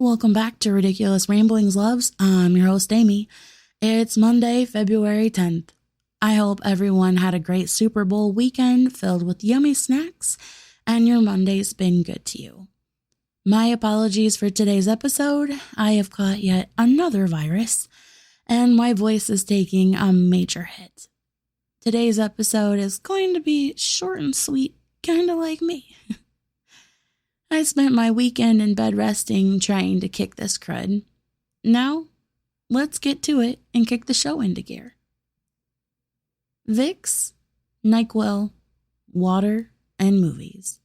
Welcome back to Ridiculous Ramblings, loves. I'm your host, Amy. It's Monday, February 10th. I hope everyone had a great Super Bowl weekend filled with yummy snacks, and your Monday's been good to you. My apologies for today's episode. I have caught yet another virus, and my voice is taking a major hit. Today's episode is going to be short and sweet, kind of like me. I spent my weekend in bed resting, trying to kick this crud. Now, let's get to it and kick the show into gear. Vicks, NyQuil, water, and movies.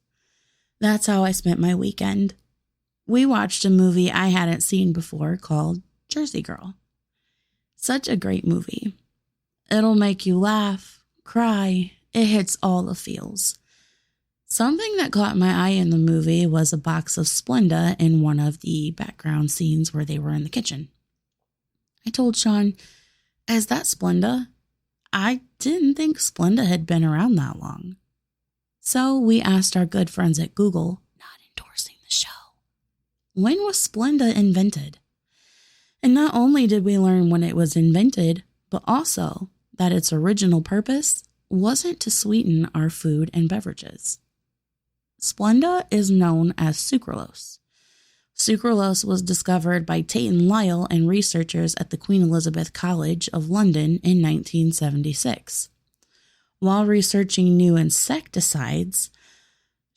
That's how I spent my weekend. We watched a movie I hadn't seen before called Jersey Girl. Such a great movie. It'll make you laugh, cry, it hits all the feels. Something that caught my eye in the movie was a box of Splenda in one of the background scenes where they were in the kitchen. I told Sean, "Is that Splenda?" I didn't think Splenda had been around that long. So we asked our good friends at Google, not endorsing the show, when was Splenda invented? And not only did we learn when it was invented, but also that its original purpose wasn't to sweeten our food and beverages. Splenda is known as sucralose. Sucralose was discovered by Tate and Lyle and researchers at the Queen Elizabeth College of London in 1976. While researching new insecticides,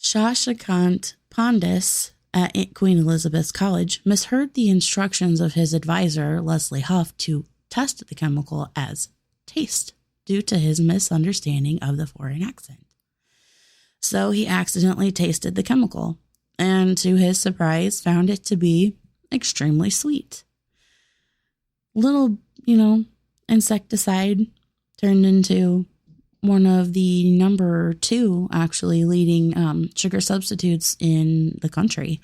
Shashikant Pandis at Queen Elizabeth's College misheard the instructions of his advisor, Leslie Huff, to test the chemical as taste due to his misunderstanding of the foreign accent. So he accidentally tasted the chemical, and to his surprise, found it to be extremely sweet. Little, insecticide turned into one of the number 2, actually, leading sugar substitutes in the country.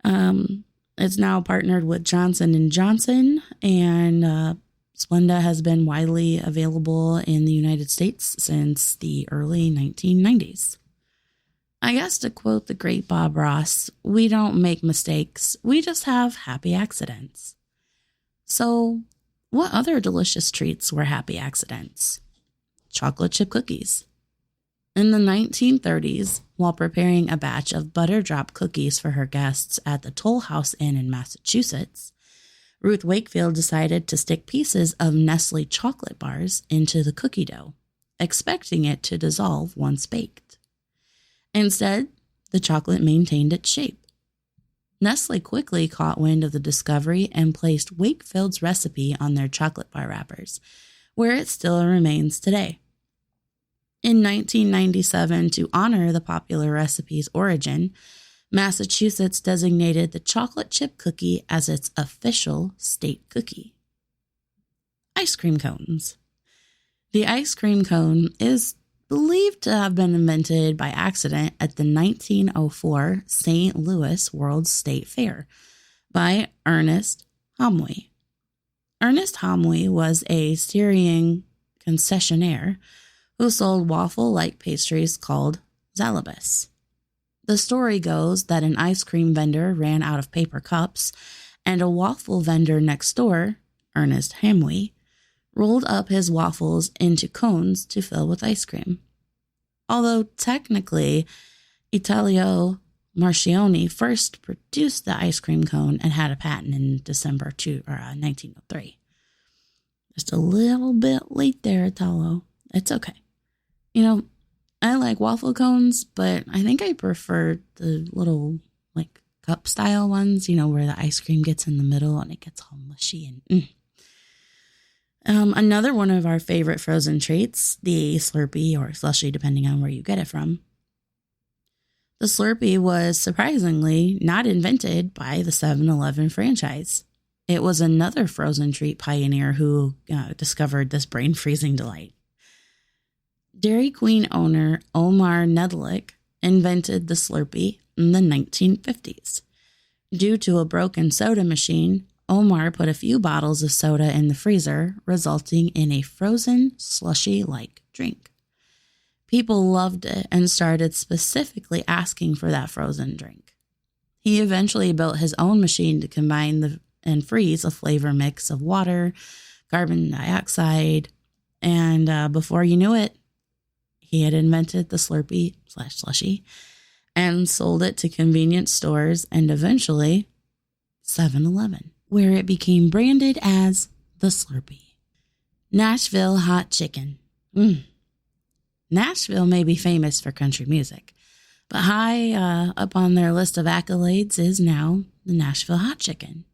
It's now partnered with Johnson & Johnson, and Splenda has been widely available in the United States since the early 1990s. I guess to quote the great Bob Ross, we don't make mistakes, we just have happy accidents. So, what other delicious treats were happy accidents? Chocolate chip cookies. In the 1930s, while preparing a batch of butter drop cookies for her guests at the Toll House Inn in Massachusetts, Ruth Wakefield decided to stick pieces of Nestle chocolate bars into the cookie dough, expecting it to dissolve once baked. Instead, the chocolate maintained its shape. Nestle quickly caught wind of the discovery and placed Wakefield's recipe on their chocolate bar wrappers, where it still remains today. In 1997, to honor the popular recipe's origin, Massachusetts designated the chocolate chip cookie as its official state cookie. Ice cream cones. The ice cream cone is believed to have been invented by accident at the 1904 St. Louis World State Fair by Ernest Hamwi. Ernest Hamwi was a Syrian concessionaire who sold waffle-like pastries called zalabis. The story goes that an ice cream vendor ran out of paper cups, and a waffle vendor next door, Ernest Hamwi, rolled up his waffles into cones to fill with ice cream. Although technically, Italio Marchioni first produced the ice cream cone and had a patent in December 1903. Just a little bit late there, Italo. It's okay. I like waffle cones, but I think I prefer the little cup style ones, where the ice cream gets in the middle and it gets all mushy and Another one of our favorite frozen treats, the Slurpee or slushie, depending on where you get it from. The Slurpee was surprisingly not invented by the 7-Eleven franchise. It was another frozen treat pioneer who discovered this brain-freezing delight. Dairy Queen owner Omar Nedelik invented the Slurpee in the 1950s. Due to a broken soda machine, Omar put a few bottles of soda in the freezer, resulting in a frozen, slushy-like drink. People loved it and started specifically asking for that frozen drink. He eventually built his own machine to combine and freeze a flavor mix of water, carbon dioxide, and before you knew it, he had invented the Slurpee/slushy and sold it to convenience stores and eventually 7-Eleven, where it became branded as the Slurpee. Nashville hot chicken. Nashville may be famous for country music, but high up on their list of accolades is now the Nashville hot chicken.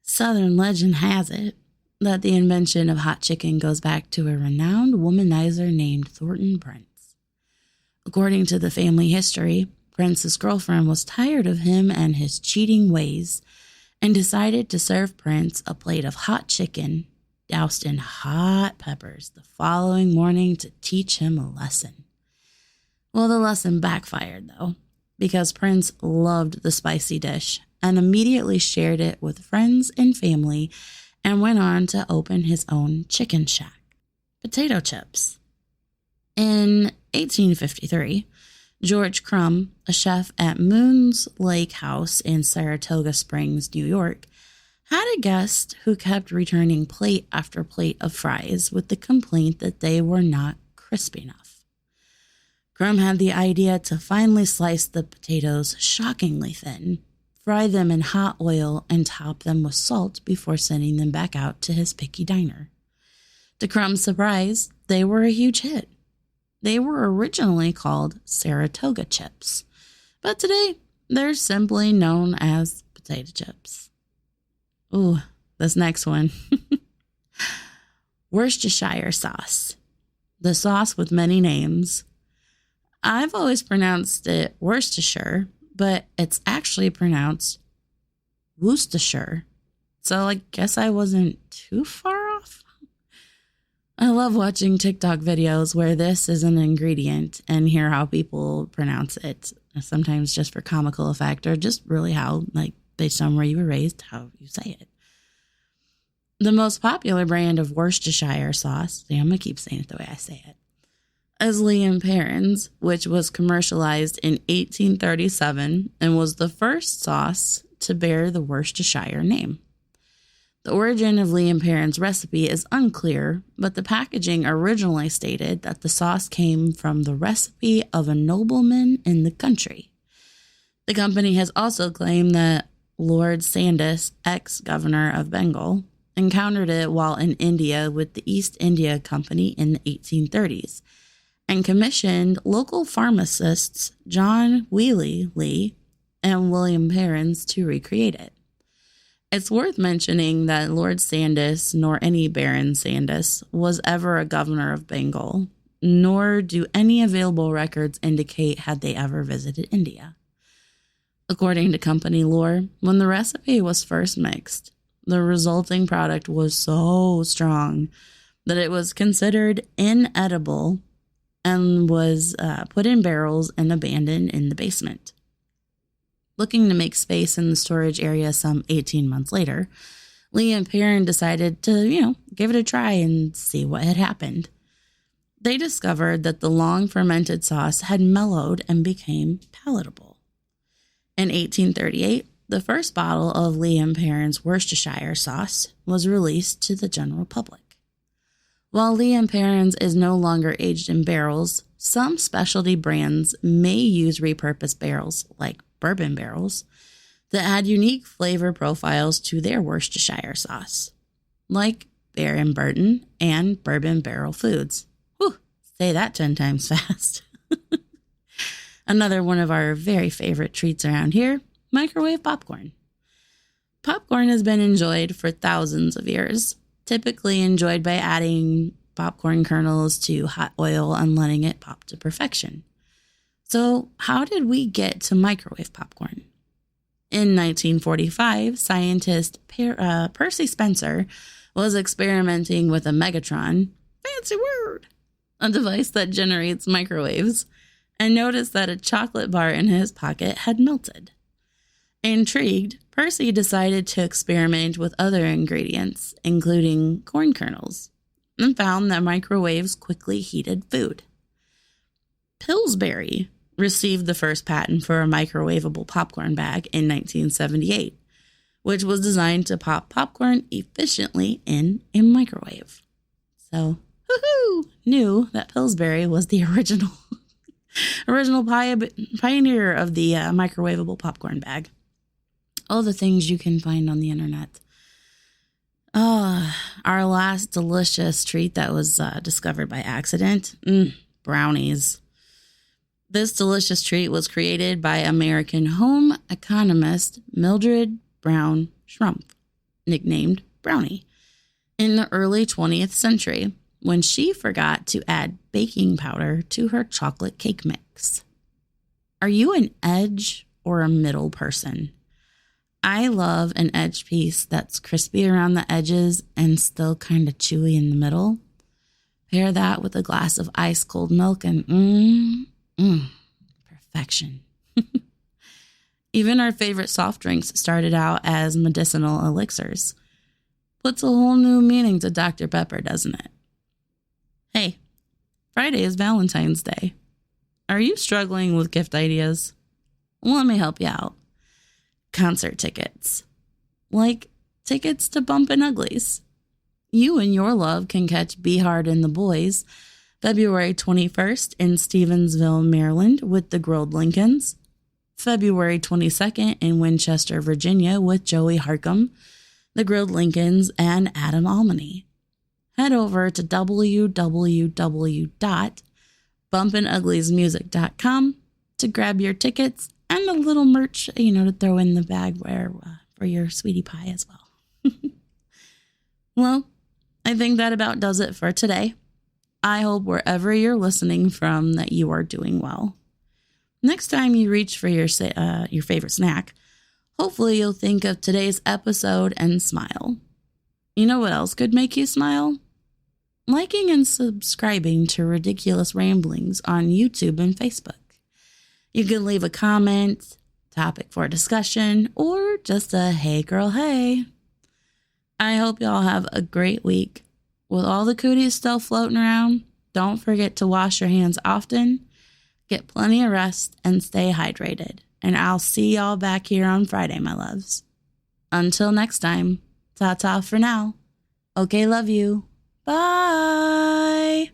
Southern legend has it that the invention of hot chicken goes back to a renowned womanizer named Thornton Prince. According to the family history, Prince's girlfriend was tired of him and his cheating ways and decided to serve Prince a plate of hot chicken doused in hot peppers the following morning to teach him a lesson. Well, the lesson backfired, though, because Prince loved the spicy dish and immediately shared it with friends and family and went on to open his own chicken shack. Potato chips. In 1853, George Crumb, a chef at Moon's Lake House in Saratoga Springs, New York, had a guest who kept returning plate after plate of fries with the complaint that they were not crisp enough. Crumb had the idea to finally slice the potatoes shockingly thin, fry them in hot oil, and top them with salt before sending them back out to his picky diner. To Crumb's surprise, they were a huge hit. They were originally called Saratoga chips, but today they're simply known as potato chips. Ooh, this next one. Worcestershire sauce. The sauce with many names. I've always pronounced it Worcestershire, but it's actually pronounced Worcestershire. So I guess I wasn't too far off. I love watching TikTok videos where this is an ingredient and hear how people pronounce it. Sometimes just for comical effect or just really how, based on where you were raised, how you say it. The most popular brand of Worcestershire sauce, I'm going to keep saying it the way I say it, is Lea & Perrins, which was commercialized in 1837 and was the first sauce to bear the Worcestershire name. The origin of Lea & Perrins' recipe is unclear, but the packaging originally stated that the sauce came from the recipe of a nobleman in the country. The company has also claimed that Lord Sandys, ex-governor of Bengal, encountered it while in India with the East India Company in the 1830s and commissioned local pharmacists John Wheely Lee and William Perrins to recreate it. It's worth mentioning that Lord Sandys, nor any Baron Sandys, was ever a governor of Bengal, nor do any available records indicate had they ever visited India. According to company lore, when the recipe was first mixed, the resulting product was so strong that it was considered inedible and was put in barrels and abandoned in the basement. Looking to make space in the storage area some 18 months later, Lea & Perrins decided to, give it a try and see what had happened. They discovered that the long-fermented sauce had mellowed and became palatable. In 1838, the first bottle of Lea & Perrins Worcestershire sauce was released to the general public. While Lea & Perrins is no longer aged in barrels, some specialty brands may use repurposed barrels, like bourbon barrels, that add unique flavor profiles to their Worcestershire sauce, like Bear & Burton and Bourbon Barrel Foods. Whew, say that 10 times fast. Another one of our very favorite treats around here, microwave popcorn. Popcorn has been enjoyed for thousands of years, typically enjoyed by adding popcorn kernels to hot oil and letting it pop to perfection. So how did we get to microwave popcorn? In 1945, scientist Percy Spencer was experimenting with a Megatron, fancy word, a device that generates microwaves, and noticed that a chocolate bar in his pocket had melted. Intrigued, Percy decided to experiment with other ingredients, including corn kernels, and found that microwaves quickly heated food. Pillsbury received the first patent for a microwavable popcorn bag in 1978, which was designed to pop popcorn efficiently in a microwave. So, knew that Pillsbury was the original pioneer of the microwavable popcorn bag. All the things you can find on the internet. Our last delicious treat that was discovered by accident, brownies. This delicious treat was created by American home economist Mildred Brown Schrumpf, nicknamed Brownie, in the early 20th century when she forgot to add baking powder to her chocolate cake mix. Are you an edge or a middle person? I love an edge piece that's crispy around the edges and still kind of chewy in the middle. Pair that with a glass of ice cold milk and perfection. Even our favorite soft drinks started out as medicinal elixirs. Puts a whole new meaning to Dr. Pepper, doesn't it? Hey, Friday is Valentine's Day. Are you struggling with gift ideas? Well, let me help you out. Concert tickets. Like tickets to Bumpin' Uglies. You and your love can catch Be Hard and the Boys February 21st in Stevensville, Maryland with the Grilled Lincolns. February 22nd in Winchester, Virginia with Joey Harcum, the Grilled Lincolns, and Adam Almany. Head over to www.bumpin'ugliesmusic.com to grab your tickets and a little merch, to throw in the bag for your sweetie pie as well. Well, I think that about does it for today. I hope wherever you're listening from that you are doing well. Next time you reach for your favorite snack, hopefully you'll think of today's episode and smile. You know what else could make you smile? Liking and subscribing to Riddickulous Ramblings on YouTube and Facebook. You can leave a comment, topic for discussion, or just a hey girl, hey. I hope y'all have a great week. With all the cooties still floating around, don't forget to wash your hands often, get plenty of rest, and stay hydrated. And I'll see y'all back here on Friday, my loves. Until next time, ta-ta for now. Okay, love you. Bye.